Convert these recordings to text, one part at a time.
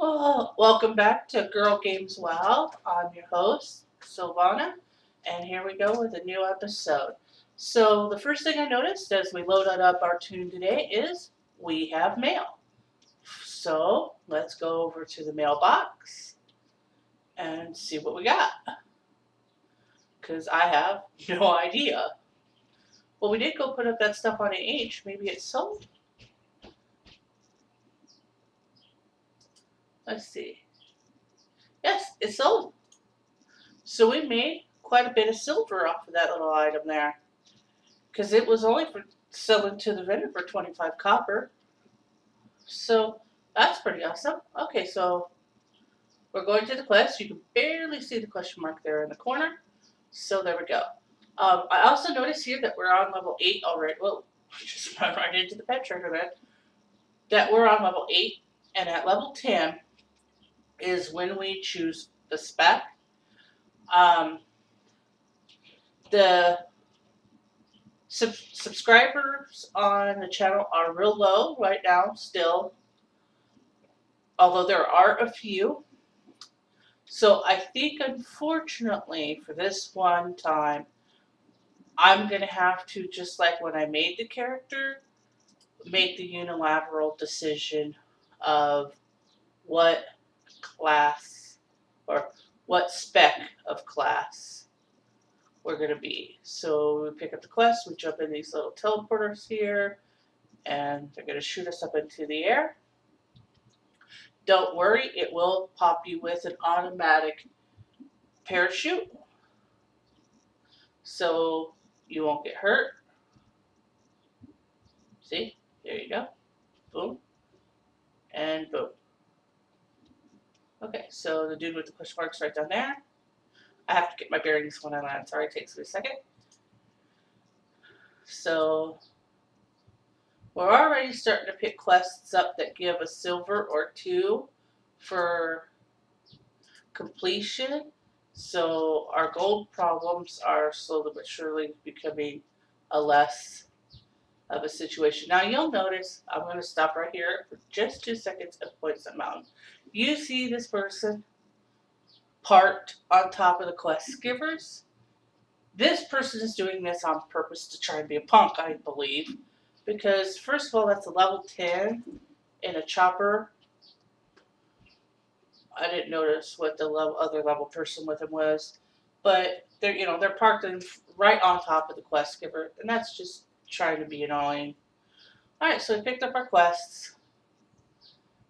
Well, welcome back to Girl Games Wow. I'm your host, Silvana, and here we go with a new episode. So, the first thing I noticed as we loaded up our tune today is we have mail. So, let's go over to the mailbox and see what we got, because I have no idea. Well, we did go put up that stuff on AH. Maybe it's sold? Let's see. Yes, it's sold. So, we made quite a bit of silver off of that little item there. Because it was only for selling to the vendor for 25 copper. So that's pretty awesome. Okay, so we're going to the quest. You can barely see the question mark there in the corner. So there we go. I also noticed here that we're on level 8 already. Well, just run right into the pet tracker then. That we're on level 8, and at level 10 is when we choose the spec. Um, the subscribers on the channel are real low right now still, although there are a few. So I think, unfortunately, for this one time, I'm going to have to, just like when I made the character, make the unilateral decision of what class or what spec of class we're going to be. So we pick up the quest, we jump in these little teleporters here, and they're going to shoot us up into the air. Don't worry, it will pop you with an automatic parachute, so you won't get hurt. See? There you go. Boom. And boom. Okay, so the dude with the question mark's right down there. I have to get my bearings when I land. Sorry, it takes me a second. So we're already starting to pick quests up that give a silver or two for completion. So our gold problems are slowly but surely becoming a less of a situation. Now you'll notice, I'm going to stop right here for just 2 seconds and point something out. You see this person parked on top of the quest givers? This person is doing this on purpose to try and be a punk, I believe. Because first of all, that's a level 10 in a chopper. I didn't notice what the other level person with him was. But they're parked right on top of the quest giver, and that's just trying to be annoying. Alright, so we picked up our quests.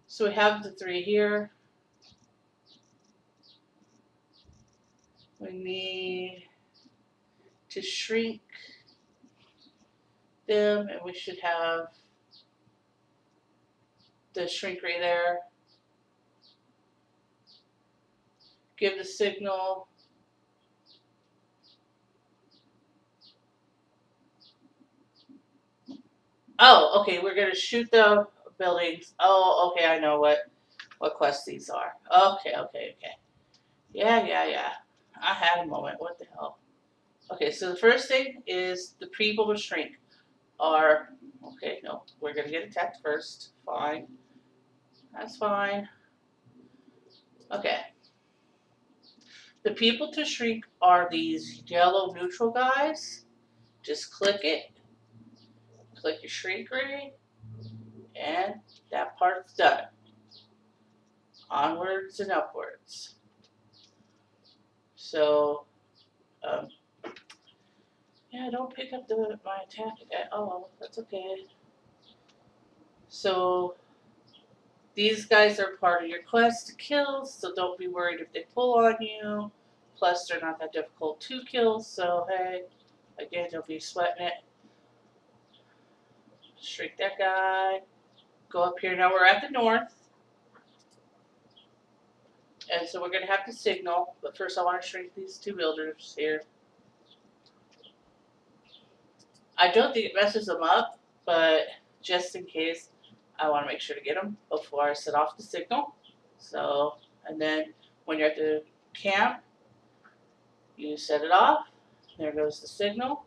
So we have the 3 here. We need to shrink them, and we should have the shrink ray there. Give the signal. Oh, okay, we're going to shoot the buildings. Oh, okay, I know what quests these are. Okay. Yeah. I had a moment. What the hell? Okay, so the first thing is the people to shrink are, okay, no, we're going to get attacked first. Fine. That's fine. Okay. The people to shrink are these yellow neutral guys. Just click it. Click your shrink ray. And that part's done. Onwards and upwards. So, yeah, don't pick up my attack at all. That's okay. So, these guys are part of your quest to kill, so don't be worried if they pull on you. Plus, they're not that difficult to kill, so hey, again, don't be sweating it. Shrink that guy. Go up here. Now we're at the north. And so we're going to have to signal, but first I want to shrink these 2 builders here. I don't think it messes them up, but just in case, I want to make sure to get them before I set off the signal. So, and then when you're at the camp, you set it off. There goes the signal.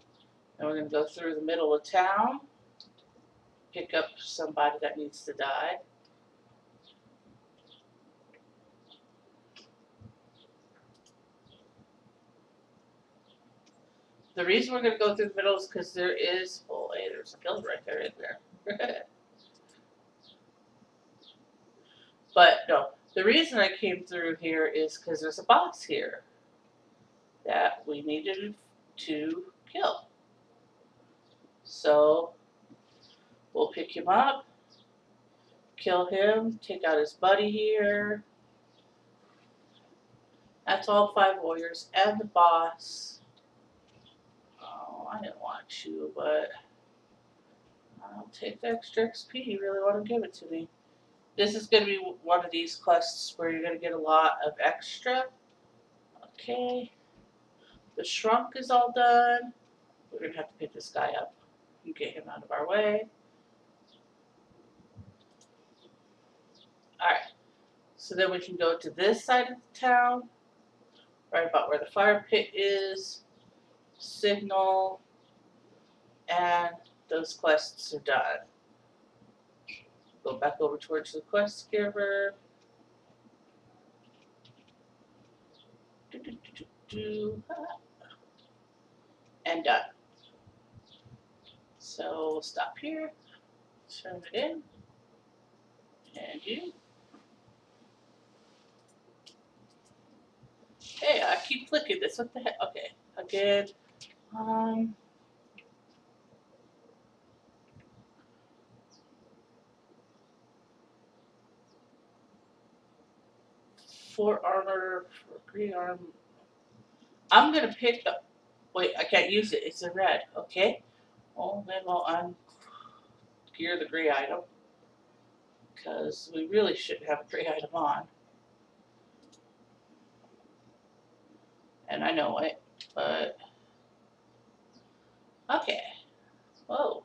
And we're going to go through the middle of town, pick up somebody that needs to die. The reason we're gonna go through the middle is because there is, oh, hey, there's a guild right there in there. But no, the reason I came through here is because there's a boss here that we needed to kill. So we'll pick him up, kill him, take out his buddy here. That's all 5 warriors and the boss. Oh, I didn't want you, but I'll take the extra XP. You really want to give it to me. This is going to be one of these quests where you're going to get a lot of extra. Okay. The shrunk is all done. We're going to have to pick this guy up and get him out of our way. Alright. So then we can go to this side of the town. Right about where the fire pit is. Signal. And those quests are done. Go back over towards the quest giver. And done. So we'll stop here. Turn it in. And you. Hey, I keep clicking this. What the heck? Okay. Again. For armor, for green arm. I'm gonna pick up. Wait, I can't use it. It's in red. Okay. Oh, then I'll ungear the gray item because we really shouldn't have a gray item on. And I know it, but okay. Whoa.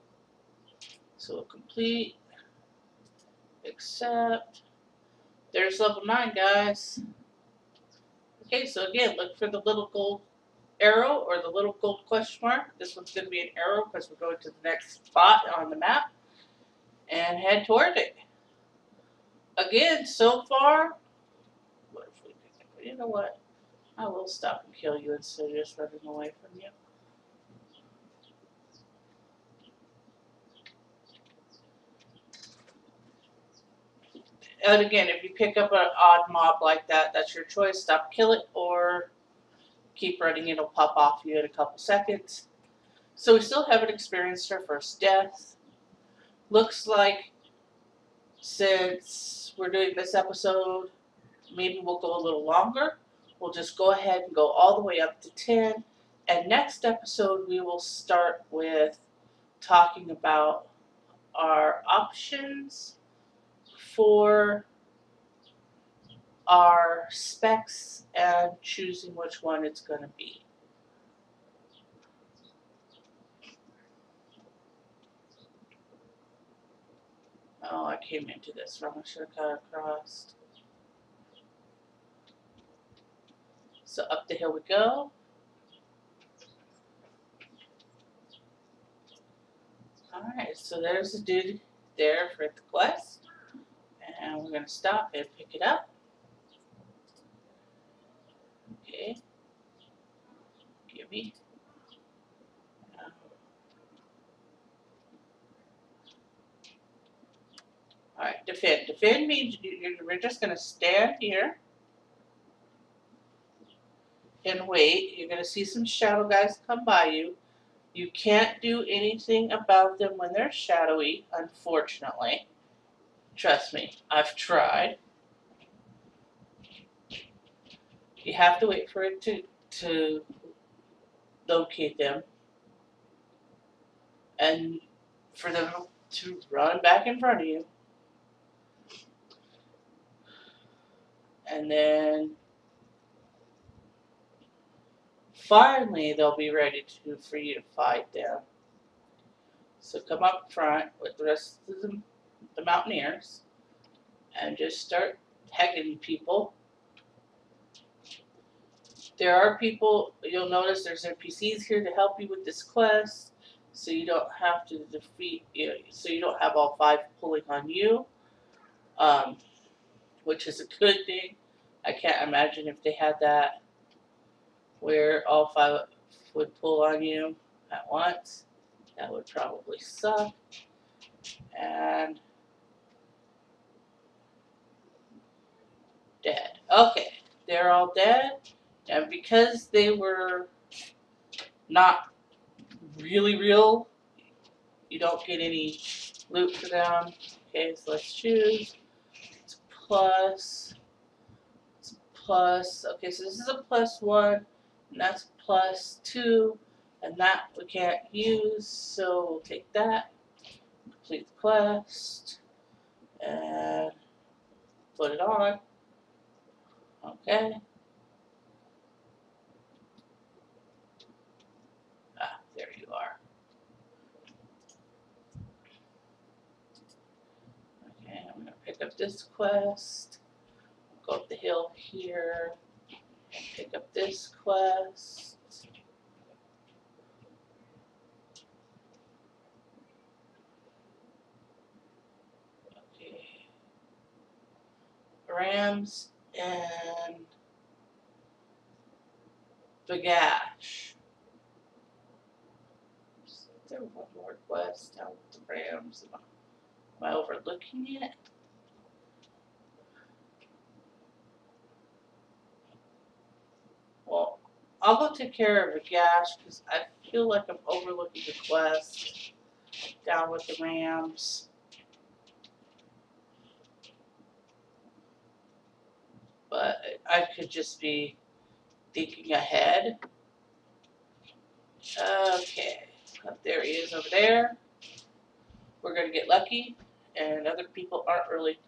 So complete. Accept. There's level 9, guys. Okay, so again, look for the little gold arrow or the little gold question mark. This one's going to be an arrow because we're going to the next spot on the map. And head toward it. Again, so far, what if we, you know what? I will stop and kill you instead of just running away from you. And again, if you pick up an odd mob like that, that's your choice. Stop, kill it, or keep running. It'll pop off you in a couple seconds. So we still haven't experienced our first death. Looks like since we're doing this episode, maybe we'll go a little longer. We'll just go ahead and go all the way up to 10. And next episode, we will start with talking about our options for our specs and choosing which one it's going to be. Oh, I came into this wrong. I should have got across. So up the hill we go. Alright, so there's the dude there for the quest. And we're going to stop and pick it up. Okay. Give me. Alright, defend. Defend means we're just going to stand here and wait. You're going to see some shadow guys come by you. You can't do anything about them when they're shadowy, unfortunately. Trust me, I've tried. You have to wait for it to locate them and for them to run back in front of you. And then finally they'll be ready for you to fight them. So come up front with the rest of the mountaineers and just start pegging people. There are people, you'll notice there's NPCs here to help you with this quest, so you don't have to defeat, so you don't have all 5 pulling on you, which is a good thing. I can't imagine if they had that where all would pull on you at once. That would probably suck. And dead. Okay, they're all dead. And because they were not really real, you don't get any loot for them. Okay, so let's choose. It's plus. It's plus. Okay, so this is a +1, and that's +2, and that we can't use, so we'll take that. Complete the quest, and put it on. Okay. Ah, there you are. Okay, I'm gonna pick up this quest. Go up the hill here. Pick up this quest. Okay. Rams and Bagash. Is there one more quest down with the Rams? Am I overlooking it? Well, I'll go take care of Bagash because I feel like I'm overlooking the quest down with the Rams. But I could just be thinking ahead. Okay, there he is over there. We're going to get lucky, and other people aren't really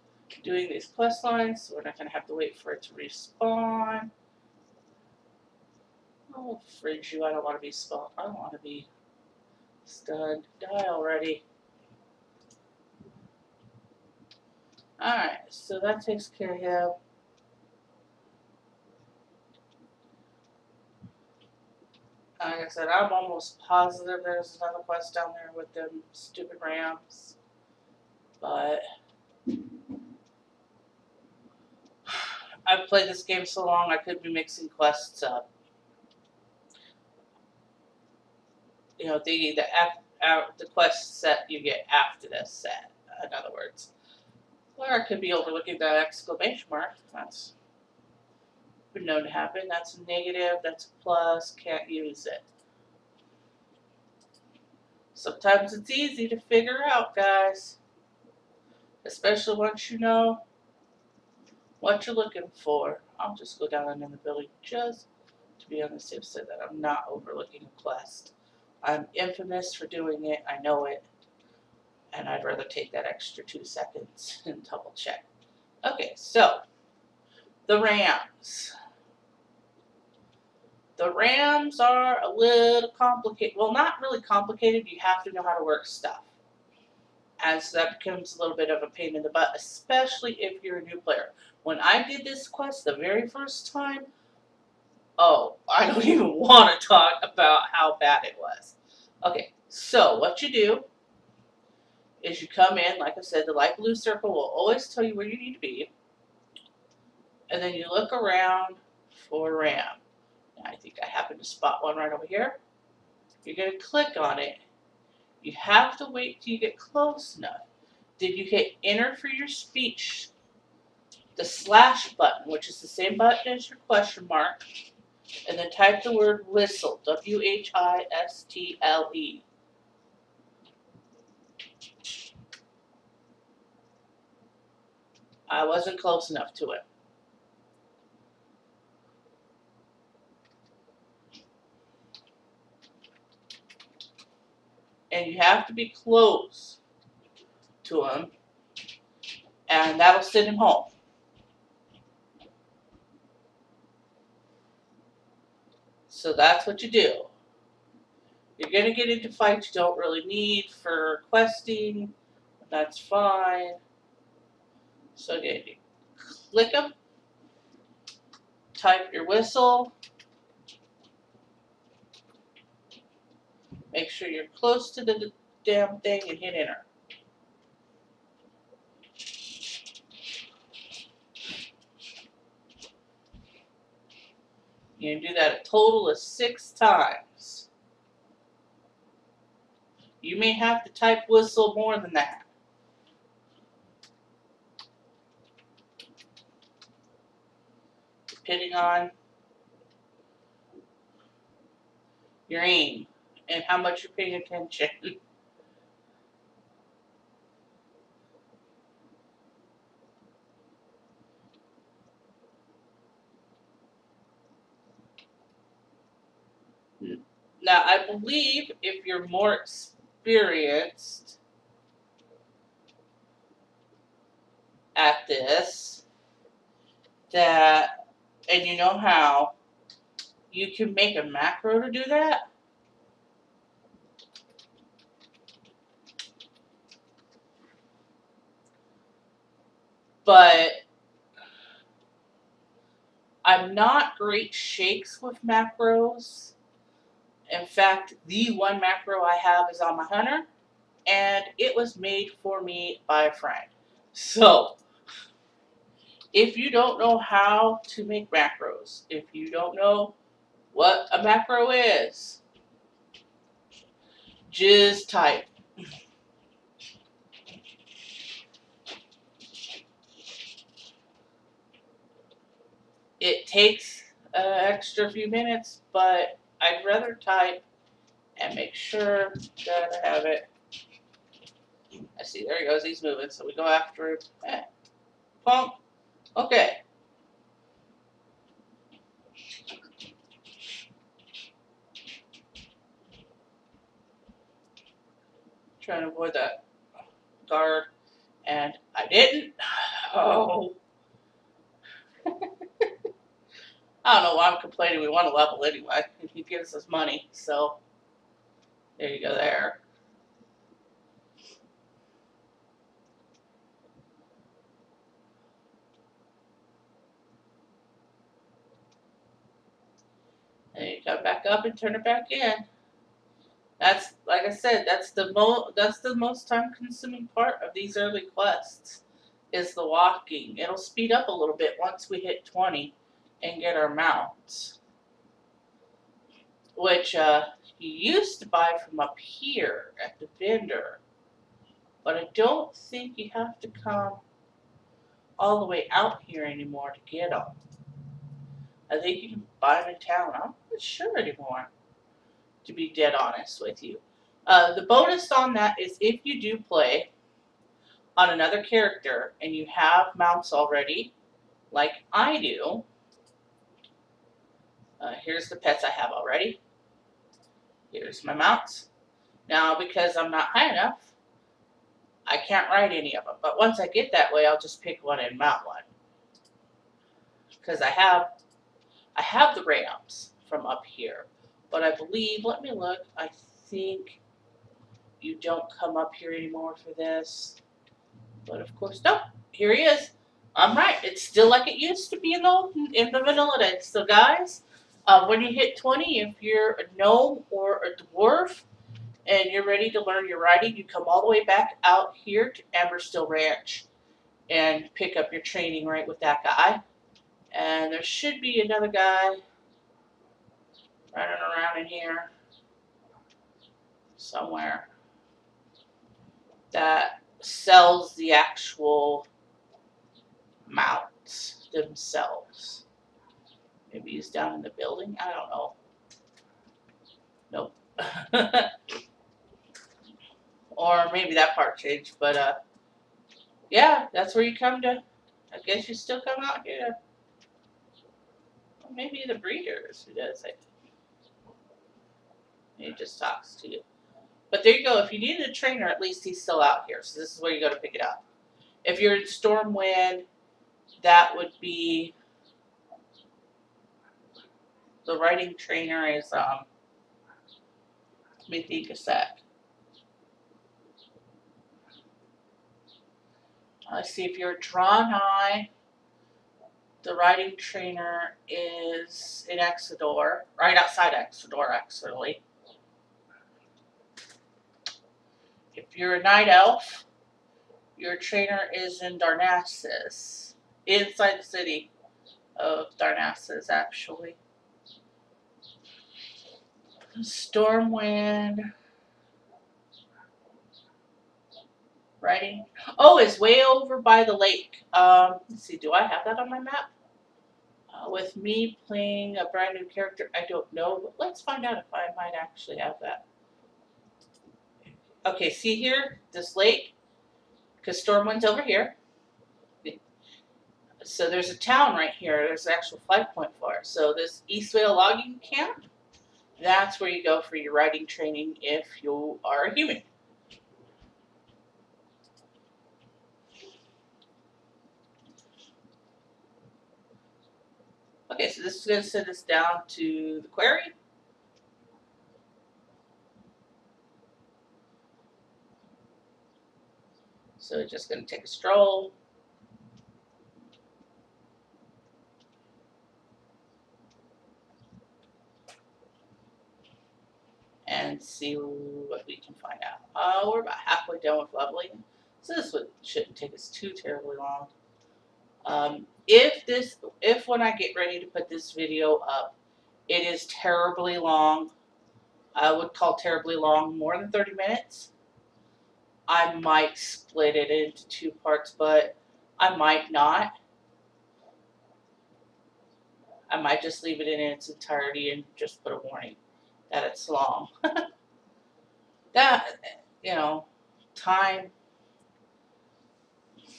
doing these quest lines, so we're not going to have to wait for it to respawn. Oh, fridge you, I don't want to be spawned. I don't want to be stunned. Die already. Alright, so that takes care of him. Like I said, I'm almost positive there's another quest down there with them stupid Rams. But I've played this game so long I could be mixing quests up. You know, the quest set you get after this set, in other words. Or I could be overlooking that exclamation mark. That's been known to happen. That's a negative, that's a plus, can't use it. Sometimes it's easy to figure out, guys. Especially once you know what you're looking for. I'll just go down in the building just to be on the safe side that I'm not overlooking a quest. I'm infamous for doing it, I know it, and I'd rather take that extra 2 seconds and double check. Okay, so the Rams. The Rams are a little complicated. Well, not really complicated. You have to know how to work stuff. As that becomes a little bit of a pain in the butt, especially if you're a new player. When I did this quest the very first time, oh, I don't even want to talk about how bad it was. Okay, so what you do is you come in, like I said, the light blue circle will always tell you where you need to be. And then you look around for Ram. Now, I think I happen to spot one right over here. You're going to click on it. You have to wait till you get close enough. Did you hit enter for your speech? The slash button, which is the same button as your question mark, and then type the word whistle, W-H-I-S-T-L-E. I wasn't close enough to it. And you have to be close to him, and that'll send him home. So that's what you do. You're going to get into fights you don't really need for questing. That's fine. So again, you click them, type your whistle, make sure you're close to the damn thing and hit enter. You can do that a total of 6 times. You may have to type whistle more than that. Depending on your aim and how much you're paying attention. Now, I believe if you're more experienced at this, that, and you know how, you can make a macro to do that. But I'm not great shakes with macros. In fact, the one macro I have is on my hunter, and it was made for me by a friend. So, if you don't know how to make macros, if you don't know what a macro is, just type. It takes an extra few minutes, but I'd rather type and make sure that I have it. I see, there he goes, he's moving, so we go after him. Pump. Okay. Trying to avoid that guard, and I didn't. Oh. I don't know why I'm complaining. We want a level anyway. He gives us money, so there you go there. And you come back up and turn it back in. That's, like I said, that's the most time-consuming part of these early quests, is the walking. It'll speed up a little bit once we hit 20 and get our mounts, which you used to buy from up here at the vendor, but I don't think you have to come all the way out here anymore to get them. I think you can buy them in town. I'm not sure anymore, to be dead honest with you. The bonus on that is if you do play on another character and you have mounts already, like I do. Here's the pets I have already. Here's my mounts. Now, because I'm not high enough, I can't ride any of them. But once I get that way, I'll just pick one and mount one. Because I have the ramps from up here. But I believe, let me look, I think you don't come up here anymore for this. But of course, no. Here he is. I'm right. It's still like it used to be in the vanilla days. So guys, when you hit 20, if you're a gnome or a dwarf and you're ready to learn your riding, you come all the way back out here to Amberstill Ranch and pick up your training right with that guy. And there should be another guy running around in here somewhere that sells the actual mounts themselves. Maybe he's down in the building. I don't know. Nope. Or maybe that part changed. But yeah, that's where you come to. I guess you still come out here. Well, maybe the breeders who does it. He just talks to you. But there you go. If you needed a trainer, at least he's still out here. So this is where you go to pick it up. If you're in Stormwind, that would be the riding trainer is let me think a sec. Let's see, if you're a Draenei, the riding trainer is in Exodore, right outside Exodore, actually. If you're a night elf, your trainer is in Darnassus, inside the city of Darnassus, actually. Stormwind, Writing. Oh, it's way over by the lake. Let's see, do I have that on my map? With me playing a brand new character, I don't know, but let's find out if I might actually have that. Okay, see here, this lake, because Stormwind's over here. So there's a town right here. There's an actual flag point for it. So this Eastvale logging camp, that's where you go for your writing training if you are a human. Okay, so this is going to send us down to the quarry. So we're just going to take a stroll. And see what we can find out. We're about halfway done with leveling. So this shouldn't take us too terribly long. If when I get ready to put this video up, it is terribly long, I would call terribly long more than 30 minutes, I might split it into 2 parts, but I might not. I might just leave it in its entirety and just put a warning that it's long. That, time,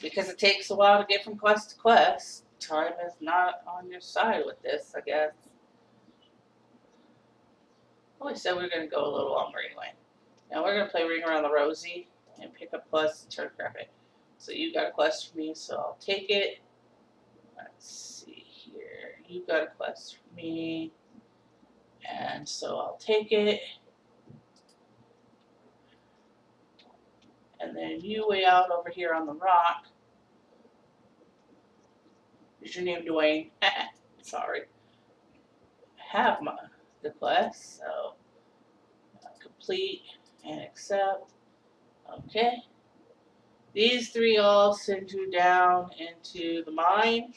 because it takes a while to get from quest to quest, time is not on your side with this, I guess. Well, we said we were going to go a little longer anyway. Now we're going to play Ring Around the Rosie and pick up quests and turn graphic. So you got a quest for me, so I'll take it. Let's see here. You got a quest for me, and so I'll take it. And then you way out over here on the rock. Is your name Dwayne? Sorry. Have the quest, so complete and accept. Okay. These 3 all send you down into the mine.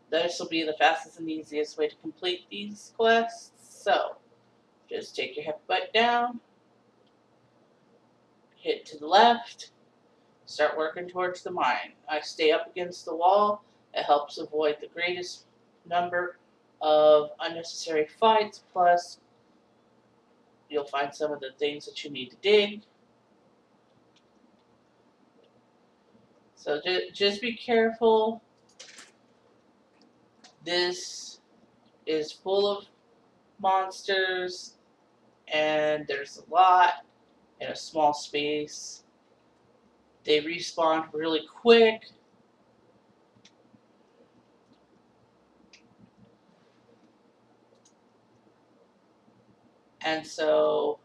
This will be the fastest and easiest way to complete these quests. So, just take your butt down, hit to the left, start working towards the mine. I stay up against the wall. It helps avoid the greatest number of unnecessary fights, plus you'll find some of the things that you need to dig. So just be careful. This is full of monsters, and there's a lot in a small space. They respawn really quick. And so,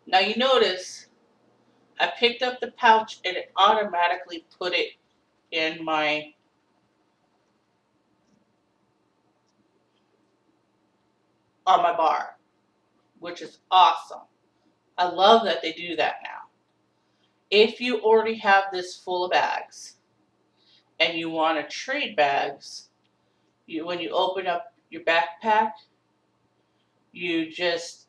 now you notice, I picked up the pouch and it automatically put it in on my bar, which is awesome. I love that they do that now. If you already have this full of bags and you want to trade bags, when you open up your backpack, you just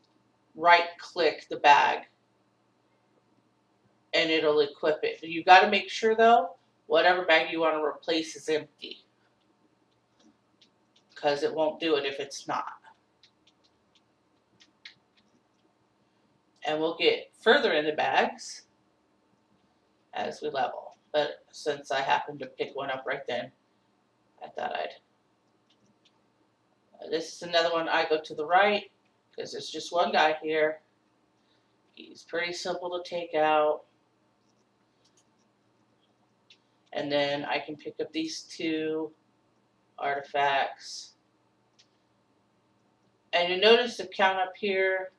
right click the bag and it'll equip it. You got to make sure though, whatever bag you want to replace is empty, because it won't do it if it's not. And we'll get further in the bags as we level. But since I happened to pick one up right then, I thought I'd. This is another one. I go to the right because there's just one guy here. He's pretty simple to take out. And then I can pick up these 2 artifacts. And you notice the count up here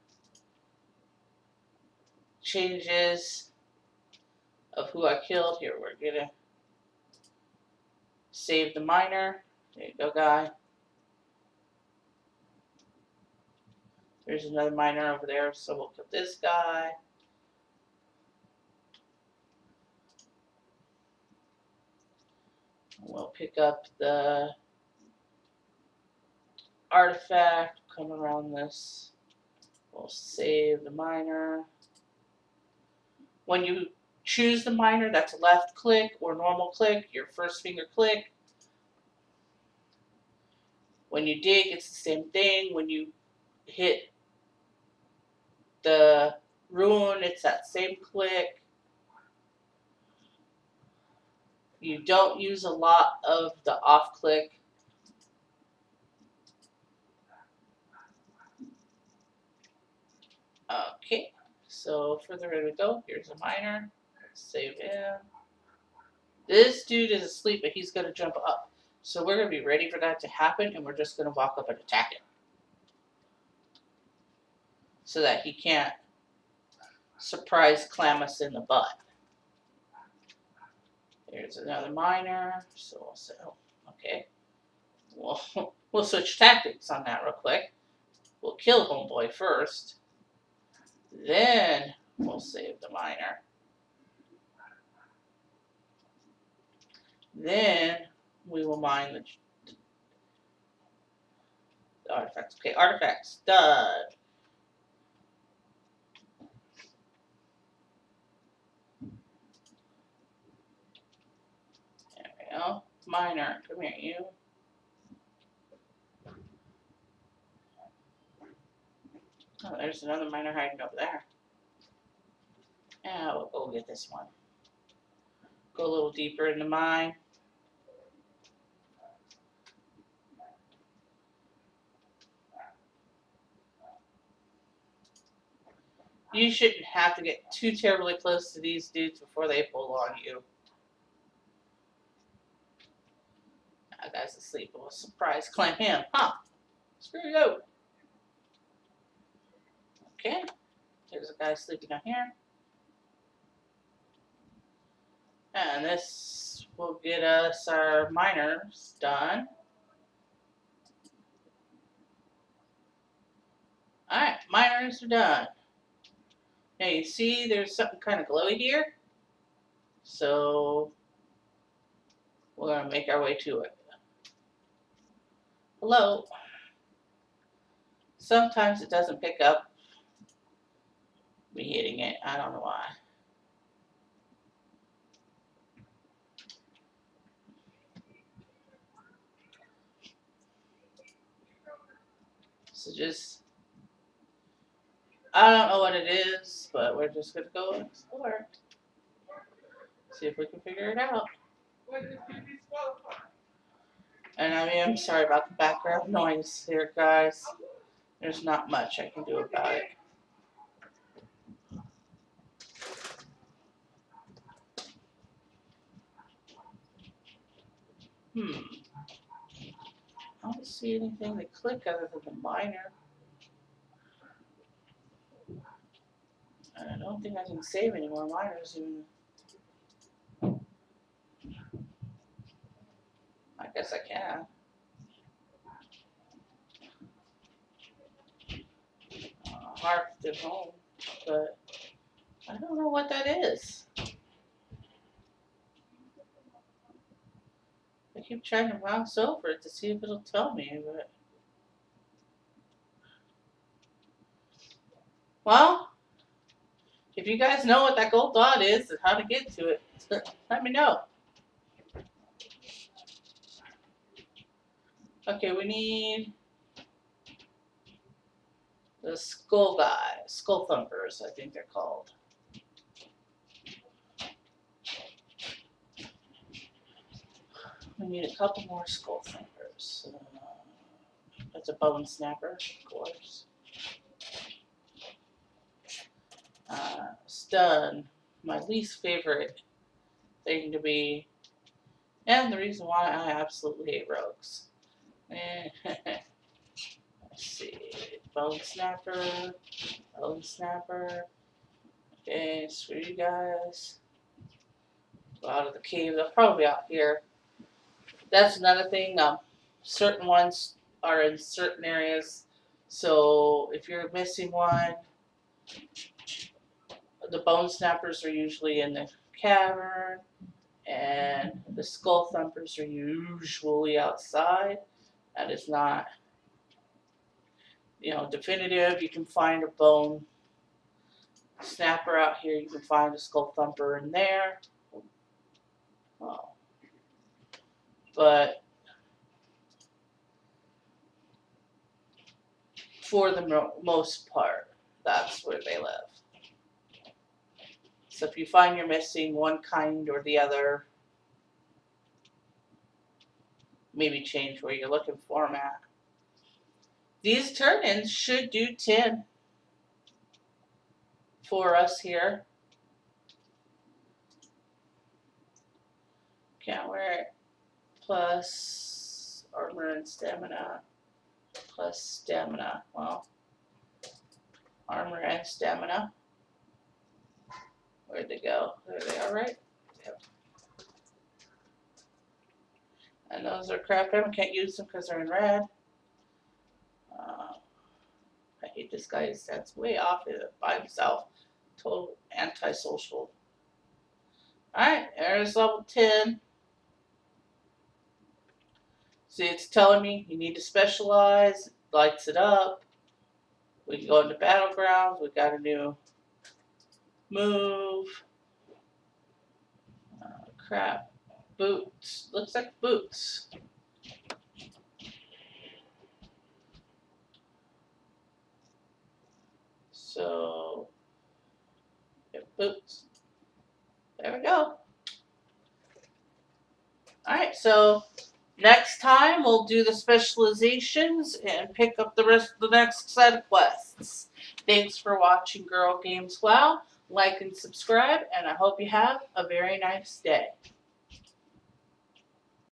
changes of who I killed. Here, we're gonna save the miner. There you go, guy. There's another miner over there, so we'll kill this guy. We'll pick up the artifact, come around this. We'll save the miner. When you choose the miner, that's a left click or normal click, your first finger click. When you dig, it's the same thing. When you hit the rune, it's that same click. You don't use a lot of the off click. Okay, so further we go. Here's a miner. Save in. This dude is asleep, but he's going to jump up. So we're going to be ready for that to happen, and we're just going to walk up and attack him. So that he can't surprise clam us in the butt. Here's another miner. So we'll say, oh, okay. We'll switch tactics on that real quick. We'll kill homeboy first. Then we'll save the miner. Then we will mine the artifacts. Okay, artifacts done. There we go. Miner, come here, you. Oh, there's another miner hiding over there. Yeah, we'll go get this one. Go a little deeper in the mine. You shouldn't have to get too terribly close to these dudes before they pull on you. That guy's asleep. We'll surprise clam him. Huh. Screw you. Okay. There's a guy sleeping down here. And this will get us our miners done. Alright, miners are done. Now you see there's something kind of glowy here. So we're going to make our way to it. Hello. Sometimes it doesn't pick up me hitting it. I don't know why. So just, I don't know what it is, but we're just going to go and explore. See if we can figure it out. And I mean, I'm sorry about the background noise here, guys. There's not much I can do about it. I don't see anything to click other than the miner. I don't think I can save any more miners. I guess I can. Hard to get home, but I don't know what that is. I keep trying to mouse over it to see if it'll tell me, but... Well, if you guys know what that gold dot is and how to get to it, let me know. Okay, we need the skull guys, skull thumpers, I think they're called. We need a couple more skull thumpers. That's a bone snapper, of course. Stun, my least favorite thing to be, and the reason why I absolutely hate rogues. Let's see, bone snapper, bone snapper. Okay, screw you guys. Go out of the cave. They'll probably be out here. That's another thing. Certain ones are in certain areas. So if you're missing one, the bone snappers are usually in the cavern, and the skull thumpers are usually outside. That is not, definitive. You can find a bone Snapper out here, you can find a Skull Thumper in there. Oh. But for the most part, that's where they live. So if you find you're missing one kind or the other, maybe change where you're looking for them at. These turn-ins should do 10 for us here. Can't wear it. Plus armor and stamina. Plus stamina. Well, armor and stamina. Where'd they go? There they are, right? Yep. And those are crap. I can't use them because they're in red. I hate this guy. He stands way off by himself. Total antisocial. Alright, there's level 10. See, it's telling me you need to specialize. Lights it up. We can go into battlegrounds. We got a new move. Crap. Boots. Looks like boots. So, get boots. There we go. Alright, so next time we'll do the specializations and pick up the rest of the next set of quests. Thanks for watching Girl Games WoW. Like and subscribe, and I hope you have a very nice day.